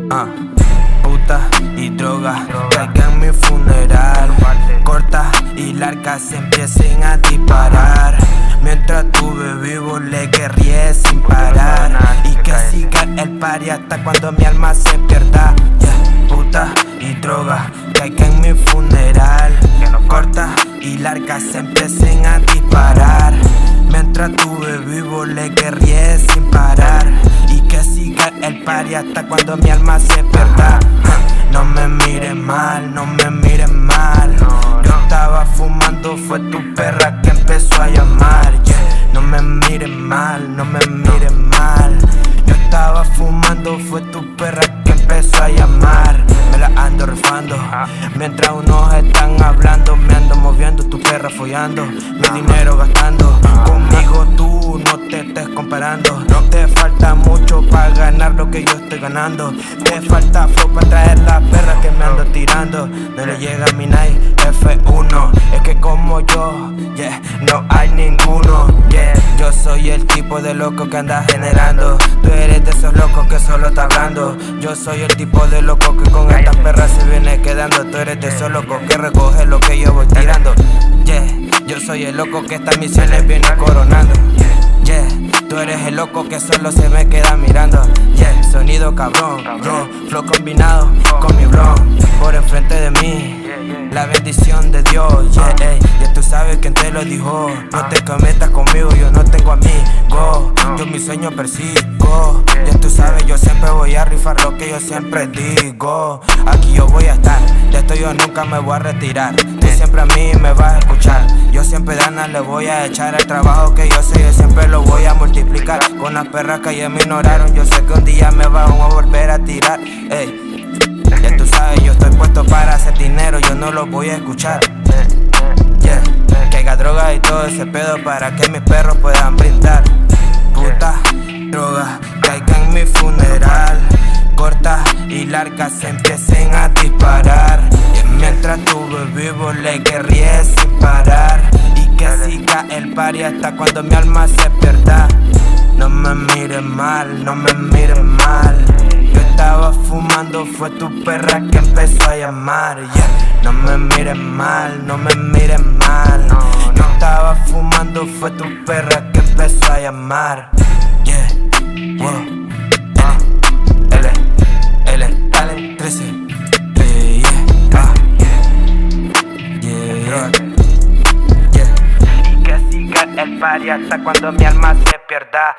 Puta y droga, caiga en mi funeral. Corta y larga se empiecen a disparar. Mientras tuve vivo le guerrié sin parar. Y que siga el party hasta cuando mi alma se pierda. Puta y droga, caiga en mi funeral. Corta y larga se empiecen a disparar. Mientras tuve vivo le guerrié sin parar. Y que siga el party hasta cuando mi alma se pierda. No me mires mal, no me mires mal. Yo estaba fumando, fue tu perra que empezó a llamar. No me mires mal, no me mires mal. Yo estaba fumando, fue tu perra que empezó a llamar. Me la ando rifando, mientras unos están hablando. Me ando moviendo, tu perra follando, mi dinero gastando. Conmigo tú no te estés comparando. No te falta mucho para ganar lo que yo estoy ganando. Te falta flow para traer la perra que me ando tirando. No le llega a mi night F1. Es que como yo, no hay ninguno. Yo soy el tipo de loco que anda generando. Tú eres de esos locos que solo está hablando. Yo soy el tipo de loco que con estas perras se viene quedando. Tú eres de esos locos que recoge lo que yo voy tirando. Yo soy el loco que estas misiones viene coronando. Tú eres el loco que solo se me queda mirando. Sonido cabrón, flow combinado con mi bro. Por enfrente de mí, la bendición de Dios. Ya tú sabes quién te lo dijo. No te cometas conmigo, yo no tengo amigos. Yo mi sueño persigo. Ya tú sabes, yo siempre voy a rifar lo que yo siempre digo. Aquí yo voy a estar, de esto yo nunca me voy a retirar. Tú siempre a mí me vas a escuchar. Yo siempre ganas le voy a echar el trabajo que yo sé. Yo siempre lo voy a multiplicar. Con las perras que ayer me ignoraron, yo sé que un día me van a volver a tirar. Ya tú sabes, yo estoy puesto para hacer dinero, yo no lo voy a escuchar. Que haya droga y todo ese pedo para que mis perros puedan brindar. Puta, droga, caiga en mi funeral. Corta y larga se empiecen a disparar. Y mientras tuve vivo le guerrié sin parar. Y que siga el party hasta cuando mi alma se pierda. No me mires mal, no me mires mal. Yo estaba fumando, fue tu perra que empezó a llamar. No me mires mal, no me mires mal. Yo estaba fumando, fue tu perra que empezó a llamar. Dale, 13. Y que siga el party hasta cuando mi alma se pierda.